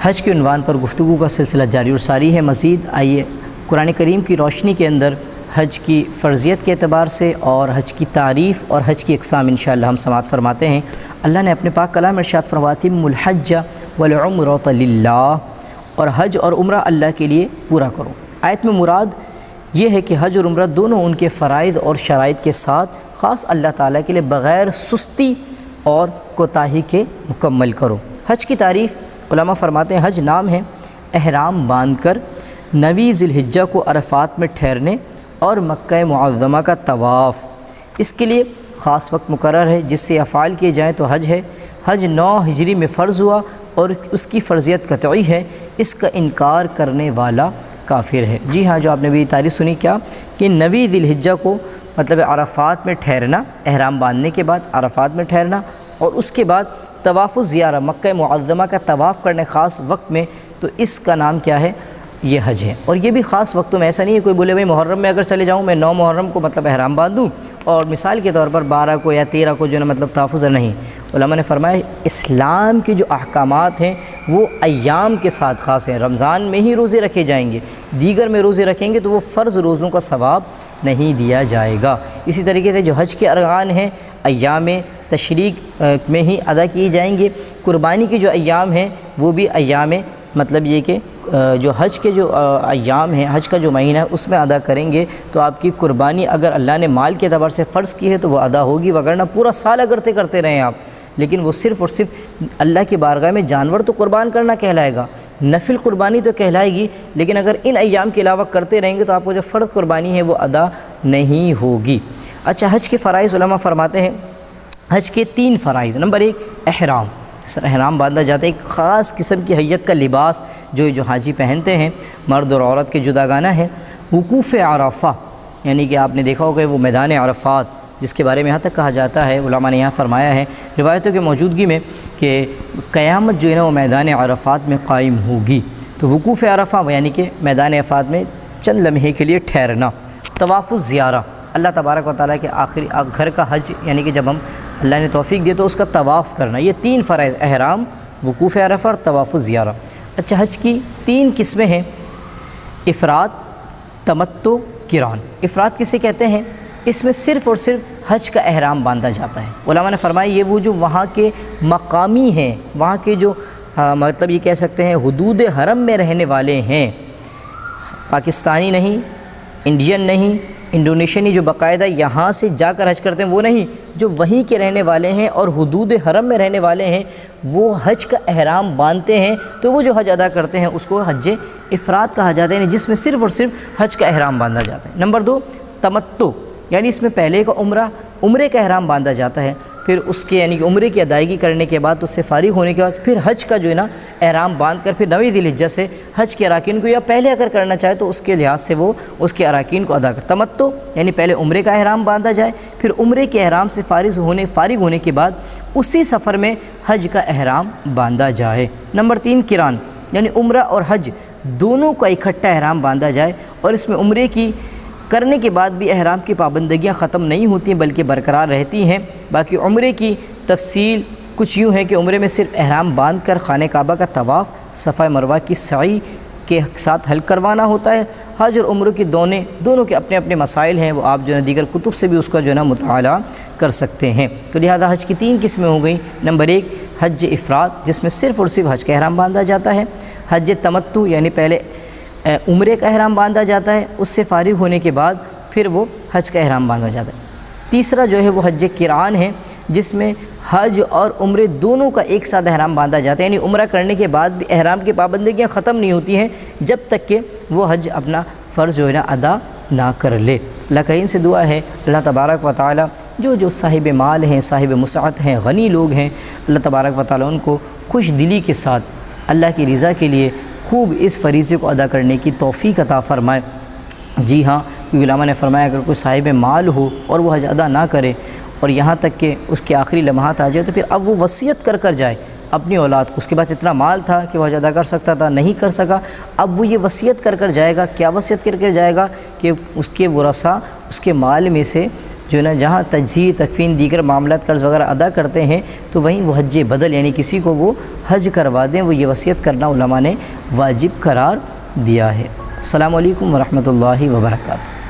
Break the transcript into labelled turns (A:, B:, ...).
A: حج کے عنوان پر گفتگو کا سلسلہ جاری اور ساری ہے۔ مزید آئیے قرآن کریم کی روشنی کے اندر حج کی فرضیت کے اعتبار سے اور حج کی تعریف اور حج کی اقسام انشاءاللہ ہم سماعت فرماتے ہیں۔ اللہ نے اپنے پاک کلام میں ارشاد فرمایا اتموا الحج والعمرۃ للہ، اور حج اور عمرہ اللہ کے لیے پورا کرو۔ آیت میں مراد یہ ہے کہ حج اور عمرہ دونوں ان کے فرائض اور شرائط کے ساتھ خاص اللہ تعالیٰ کے لیے بغیر سستی اور کوتاہی کے مکمل کرو۔ حج کی تعریف علماء فرماتے ہیں حج نام ہے احرام باندھ کر 9 ذی الحجہ کو عرفات میں ٹھہرنے اور مکہ معظمہ کا طواف، اس کے لیے خاص وقت مقرر ہے جس سے افعال کیے جائیں تو حج ہے۔ حج 9 ہجری میں فرض ہوا اور اس کی فرضیت قطعی ہے، اس کا انکار کرنے والا کافر ہے۔ جی ہاں، جو آپ نے بھی تعریف سنی کیا کہ 9 ذی الحجہ کو مطلب عرفات میں ٹھہرنا، احرام باندھنے کے بعد عرفات میں ٹھہرنا اور اس کے بعد طواف الزیارہ مکہ معظمہ کا طواف کرنے خاص وقت میں، تو اس کا نام کیا ہے؟ یہ حج ہے۔ اور یہ بھی خاص وقتوں میں، ایسا نہیں ہے کوئی بولے بھائی محرم میں اگر چلے جاؤں میں 9 محرم کو مطلب احرام باندھوں اور مثال کے طور پر 12 کو یا 13 کو جو ہے مطلب تحفظ نہیں۔ علماء نے فرمایا اسلام کے جو احکامات ہیں وہ ایام کے ساتھ خاص ہیں۔ رمضان میں ہی روزے رکھے جائیں گے، دیگر میں روزے رکھیں گے تو وہ فرض روزوں کا ثواب نہیں دیا جائے گا۔ اسی طریقے سے جو حج کے ارکان ہیں ایام تشریق میں ہی ادا کیے جائیں گے۔ قربانی کے جو ایام ہیں وہ بھی ایام مطلب یہ کہ جو حج کے جو ایام ہیں، حج کا جو مہینہ ہے اس میں ادا کریں گے تو آپ کی قربانی اگر اللہ نے مال کے اعتبار سے فرض کی ہے تو وہ ادا ہوگی، وگرنہ پورا سال اگر کرتے رہیں آپ، لیکن وہ صرف اور صرف اللہ کی بارگاہ میں جانور تو قربان کرنا کہلائے گا، نفل قربانی تو کہلائے گی، لیکن اگر ان ایام کے علاوہ کرتے رہیں گے تو آپ کو جو فرض قربانی ہے وہ ادا نہیں ہوگی۔ اچھا، حج کے فرائض علماء فرماتے ہیں حج کے 3 فرائض۔ نمبر 1 احرام، سر احرام باندھا جاتا ہے، ایک خاص قسم کی حیت کا لباس جو حاجی پہنتے ہیں، مرد اور عورت کے جداگانہ ہے۔ وقوف عرفہ، یعنی کہ آپ نے دیکھا ہوگا وہ میدان عرفات جس کے بارے میں یہاں تک کہا جاتا ہے، علماء نے یہاں فرمایا ہے روایتوں کے موجودگی میں کہ قیامت جو ہے نا وہ میدان عرفات میں قائم ہوگی۔ تو وقوف عرفہ یعنی کہ میدان عرفات میں چند لمحے کے لیے ٹھہرنا۔ طواف الزیارہ، اللہ تبارک و تعالیٰ کے آخری گھر کا حج، یعنی کہ جب ہم اللہ نے توفیق دی تو اس کا طواف کرنا۔ یہ 3 فرائض، احرام، وقوف عرفہ اور طواف الزیارہ۔ اچھا، حج کی 3 قسمیں ہیں، افراد، تمتع، قران۔ افراد کسے کہتے ہیں؟ اس میں صرف اور صرف حج کا احرام باندھا جاتا ہے۔ علماء نے فرمایا یہ وہ جو وہاں کے مقامی ہیں، وہاں کے جو مطلب یہ کہہ سکتے ہیں حدود حرم میں رہنے والے ہیں، پاکستانی نہیں، انڈین نہیں، انڈونیشینی جو باقاعدہ یہاں سے جا کر حج کرتے ہیں وہ نہیں، جو وہیں کے رہنے والے ہیں اور حدود حرم میں رہنے والے ہیں وہ حج کا احرام باندھتے ہیں، تو وہ جو حج ادا کرتے ہیں اس کو حج افراد کہا جاتا ہے، یعنی جس میں صرف اور صرف حج کا احرام باندھا جاتا ہے۔ نمبر 2 تمتع، یعنی اس میں پہلے کا عمرے کا احرام باندھا جاتا ہے، پھر اس کے یعنی کہ عمرے کی ادائیگی کرنے کے بعد، اس سے فارغ ہونے کے بعد پھر حج کا جو ہے نا احرام باندھ کر پھر 9 ذی الحجہ سے حج کے اراکین کو یا پہلے اگر کرنا چاہے تو اس کے لحاظ سے وہ اس کے اراکین کو ادا کر۔ تمتع یعنی پہلے عمرے کا احرام باندھا جائے، پھر عمرے کے احرام سے فارغ ہونے کے بعد اسی سفر میں حج کا احرام باندھا جائے۔ نمبر 3 قران، یعنی عمرہ اور حج دونوں کا اکٹھا احرام باندھا جائے، اور اس میں عمرے کی کرنے کے بعد بھی احرام کی پابندگیاں ختم نہیں ہوتی ہیں بلکہ برقرار رہتی ہیں۔ باقی عمرے کی تفصیل کچھ یوں ہے کہ عمرے میں صرف احرام باندھ کر خانہ کعبہ کا طواف، صفا مروہ کی سعی کے ساتھ حل کروانا ہوتا ہے۔ حج اور عمرے کی دونوں کے اپنے اپنے مسائل ہیں، وہ آپ جو ہے دیگر کتب سے بھی اس کا جو ہے نا مطالعہ کر سکتے ہیں۔ تو لہذا حج کی 3 قسمیں ہو گئیں۔ نمبر 1 حج افراد، جس میں صرف اور صرف حج کا احرام باندھا جاتا ہے۔ حج تمتع، یعنی پہلے عمرے کا احرام باندھا جاتا ہے، اس سے فارغ ہونے کے بعد پھر وہ حج کا احرام باندھا جاتا ہے۔ تیسرا جو ہے وہ حج قران ہے، جس میں حج اور عمرے دونوں کا ایک ساتھ احرام باندھا جاتا ہے، یعنی عمرہ کرنے کے بعد بھی احرام کی پابندگیاں ختم نہیں ہوتی ہیں جب تک کہ وہ حج اپنا فرض جو ہے نا ادا نہ کر لے۔ اللہ کریم سے دعا ہے اللہ تبارک و تعالی جو صاحب مال ہیں، صاحب مسعت ہیں، غنی لوگ ہیں، اللہ تبارک و تعالی ان کو خوش دلی کے ساتھ اللہ کی رضا کے لیے خوب اس فریضے کو ادا کرنے کی توفیق عطا فرمائے۔ جی ہاں، کیونکہ علماء نے فرمایا اگر کوئی صاحب مال ہو اور وہ حج ادا نہ کرے اور یہاں تک کہ اس کے آخری لمحات آ جائے تو پھر اب وہ وصیت کر جائے اپنی اولاد کو۔ اس کے پاس اتنا مال تھا کہ وہ حج ادا کر سکتا تھا، نہیں کر سکا، اب وہ یہ وصیت کر جائے گا۔ کیا وصیت کر جائے گا؟ کہ اس کے ورثاء اس کے مال میں سے جو ہے نا جہاں تجزیہ تکفین دیگر معاملات قرض وغیرہ ادا کرتے ہیں تو وہیں وہ حج بدل یعنی کسی کو وہ حج کروا دیں، وہ یہ وصیت کرنا علماء نے واجب قرار دیا ہے۔ السلام علیکم ورحمۃ اللہ وبرکاتہ۔